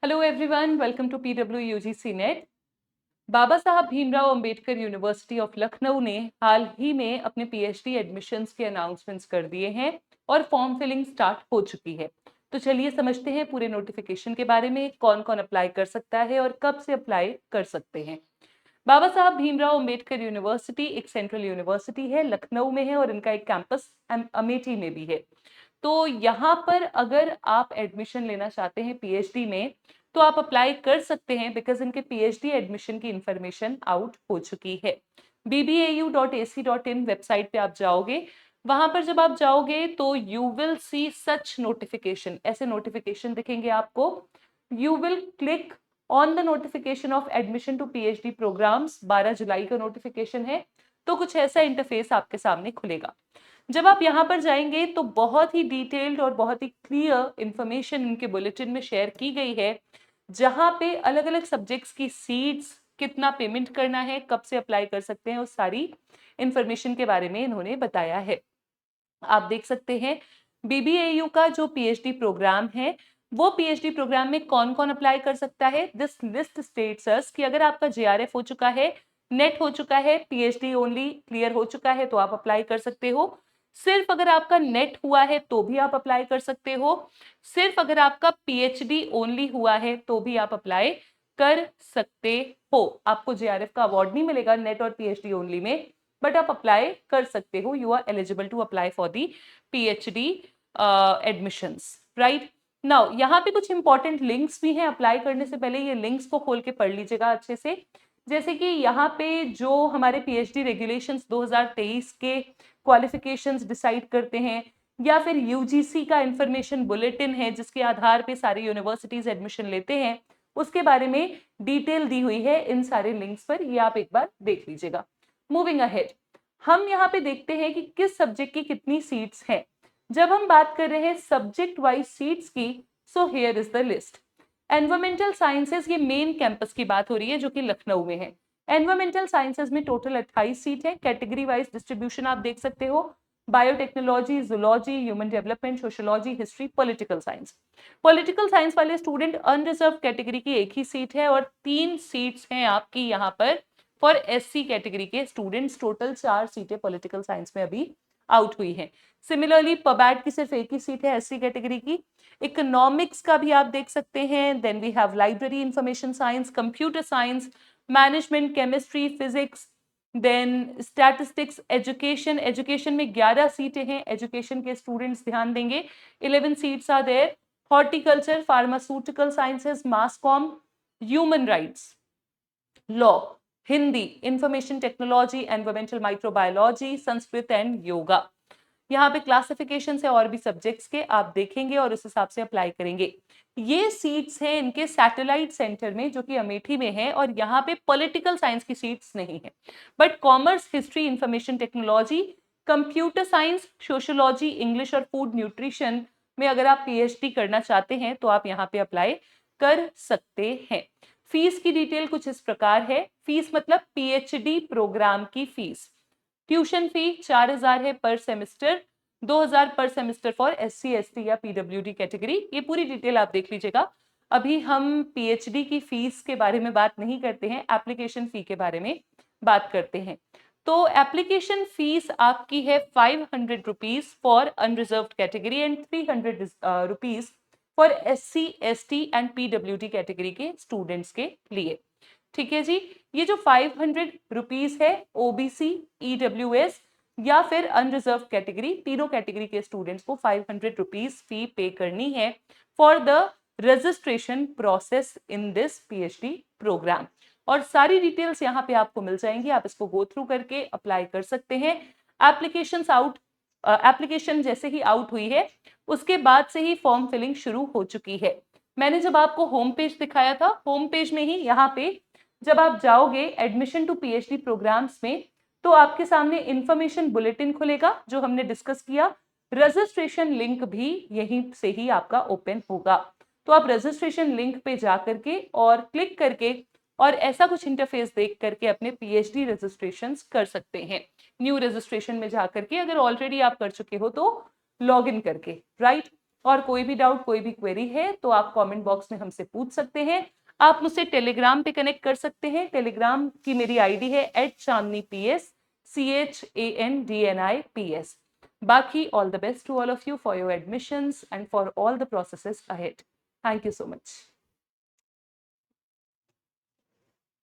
Hello everyone, welcome to PWUGC NET. Baba Saheb Bhimrao Ambedkar university of Lucknow ने हाल ही में अपने पीएचडी एडमिशन्स के अनाउंसमेंट्स कर दिए हैं और फॉर्म फिलिंग स्टार्ट हो चुकी है। तो चलिए समझते हैं पूरे नोटिफिकेशन के बारे में, कौन कौन अप्लाई कर सकता है और कब से अप्लाई कर सकते हैं। बाबा साहब भीमराव अंबेडकर यूनिवर्सिटी एक सेंट्रल यूनिवर्सिटी है, लखनऊ में है और इनका एक कैंपस अमेठी में भी है। तो यहाँ पर अगर आप एडमिशन लेना चाहते हैं पीएचडी में, तो आप अप्लाई कर सकते हैं बिकॉज इनके पीएचडी एडमिशन की इंफॉर्मेशन आउट हो चुकी है। bbau.ac.in वेबसाइट पे आप जाओगे, वहां पर जब आप जाओगे तो you will see such notification, ऐसे नोटिफिकेशन दिखेंगे आपको। You will click on the notification of admission to PhD programs, 12 जुलाई का नोटिफिकेशन है। तो कुछ ऐसा इंटरफेस आपके सामने खुलेगा। जब आप यहाँ पर जाएंगे तो बहुत ही डिटेल्ड और बहुत ही क्लियर इंफॉर्मेशन इनके बुलेटिन में शेयर की गई है, जहां पे अलग अलग सब्जेक्ट्स की सीट्स, कितना पेमेंट करना है, कब से अप्लाई कर सकते हैं, उस सारी इंफॉर्मेशन के बारे में इन्होंने बताया है। आप देख सकते हैं बीबीएयू का जो पीएचडी प्रोग्राम है, वो पीएचडी प्रोग्राम में कौन कौन अप्लाई कर सकता है। दिस लिस्ट स्टेट्स अस कि अगर आपका जेआरएफ हो चुका है, नेट हो चुका है, पीएचडी ओनली क्लियर हो चुका है तो आप अप्लाई कर सकते हो। सिर्फ अगर आपका नेट हुआ है तो भी आप अप्लाई कर सकते हो। सिर्फ अगर आपका पीएचडी ओनली हुआ है तो भी आप अप्लाई कर सकते हो। आपको जेआरएफ का अवार्ड नहीं मिलेगा नेट और पीएचडी ओनली में, बट आप अप्लाई कर सकते हो। You are eligible to apply for the PhD admissions, right. Now यहाँ पे कुछ इंपॉर्टेंट लिंक्स भी हैं। अप्लाई करने से पहले ये लिंक्स को खोल के पढ़ लीजिएगा अच्छे से। जैसे कि यहाँ पे जो हमारे पीएचडी रेगुलेशंस 2023 के क्वालिफिकेशंस डिसाइड करते हैं, या फिर यूजीसी का इंफॉर्मेशन बुलेटिन है जिसके आधार पे सारी यूनिवर्सिटीज एडमिशन लेते हैं, उसके बारे में डिटेल दी हुई है इन सारे लिंक्स पर। ये आप एक बार देख लीजिएगा। मूविंग अहेड, हम यहाँ पे देखते हैं कि किस सब्जेक्ट की कितनी सीट्स हैं। जब हम बात कर रहे हैं सब्जेक्ट वाइज सीट्स की, so here is the list. Environmental sciences, ये मेन कैंपस की बात हो रही है जो कि लखनऊ में है। एनवायरमेंटल साइंसेज में टोटल 28 सीट है। कैटेगरी वाइज डिस्ट्रीब्यूशन आप देख सकते हो, biotechnology, zoology, human development, sociology, history, political science. Political science वाले स्टूडेंट अनरिजर्व कैटेगरी की एक ही सीट है और 3 सीट्स हैं आपकी यहाँ पर फॉर एससी कैटेगरी के स्टूडेंट्स। टोटल 4 सीटें पॉलिटिकल साइंस में अभी आउट हुई हैं। सिमिलरली पबैट की सिर्फ एक ही सीट है एससी कैटेगरी की। इकोनॉमिक्स का भी आप देख सकते हैं। Then we have library information science, computer science, management, chemistry, physics, then statistics, education. Education में 11 सीटें हैं। एजुकेशन के स्टूडेंट्स ध्यान देंगे, 11 seats are there. Horticulture, pharmaceutical sciences, mass com, human rights, law, Hindi, information technology, environmental microbiology, Sanskrit and yoga. यहाँ पे classification है और भी सब्जेक्ट्स के, आप देखेंगे और उस हिसाब से अप्लाई करेंगे। ये सीट्स हैं इनके सैटेलाइट सेंटर में जो कि अमेठी में है, और यहाँ पे पॉलिटिकल साइंस की सीट्स नहीं है। But commerce, history, information technology, computer science, sociology, English और फूड न्यूट्रिशन में अगर आप पीएचडी करना चाहते हैं तो आप यहाँ पे अप्लाई कर सकते हैं। फीस की डिटेल कुछ इस प्रकार है। फीस मतलब पीएचडी प्रोग्राम की फीस। ट्यूशन फी 4000 है पर सेमेस्टर, 2000 पर सेमेस्टर फॉर एससी, एसटी या पीडब्ल्यूडी कैटेगरी। ये पूरी डिटेल आप देख लीजिएगा। अभी हम पीएचडी की फीस के बारे में बात नहीं करते हैं, एप्लीकेशन फी के बारे में बात करते हैं। तो एप्लीकेशन फीस आपकी है 500 rupees for unreserved category and 300 rupees for SC, ST and PWD category के स्टूडेंट्स के लिए। ठीक है जी। ये जो 500 रुपीज है ओबीसी, ईडब्ल्यूएस या फिर अनरिजर्व कैटेगरी, तीनों कैटेगरी के स्टूडेंट्स को 500 रुपीज फी पे करनी है for the registration process in this PhD program. और सारी डिटेल्स यहाँ पे आपको मिल जाएंगी, आप इसको गो थ्रू करके अप्लाई कर सकते हैं। एप्लीकेशन जैसे ही आउट हुई है उसके बाद से ही फॉर्म फिलिंग शुरू हो चुकी है। मैंने जब आपको होम पेज दिखाया था, होम पेज में ही यहाँ पे जब आप जाओगे एडमिशन टू पीएचडी प्रोग्राम्स में, तो आपके सामने इंफॉर्मेशन बुलेटिन खुलेगा जो हमने डिस्कस किया। रजिस्ट्रेशन लिंक भी यहीं से ही आपका ओपन होगा। तो आप रजिस्ट्रेशन लिंक पे जा करके और क्लिक करके और ऐसा कुछ इंटरफेस देख करके अपने पीएचडी रजिस्ट्रेशन कर सकते हैं। न्यू रजिस्ट्रेशन में जा करके, अगर ऑलरेडी आप कर चुके हो तो लॉग इन करके, राइट। और कोई भी डाउट, कोई भी क्वेरी है तो आप कमेंट बॉक्स में हमसे पूछ सकते हैं। आप मुझसे टेलीग्राम पे कनेक्ट कर सकते हैं। टेलीग्राम की मेरी आईडी है @chandnips, CHANDNIPS। बाकी all the best to all of you for your admissions and for all the processes ahead. Thank you so much.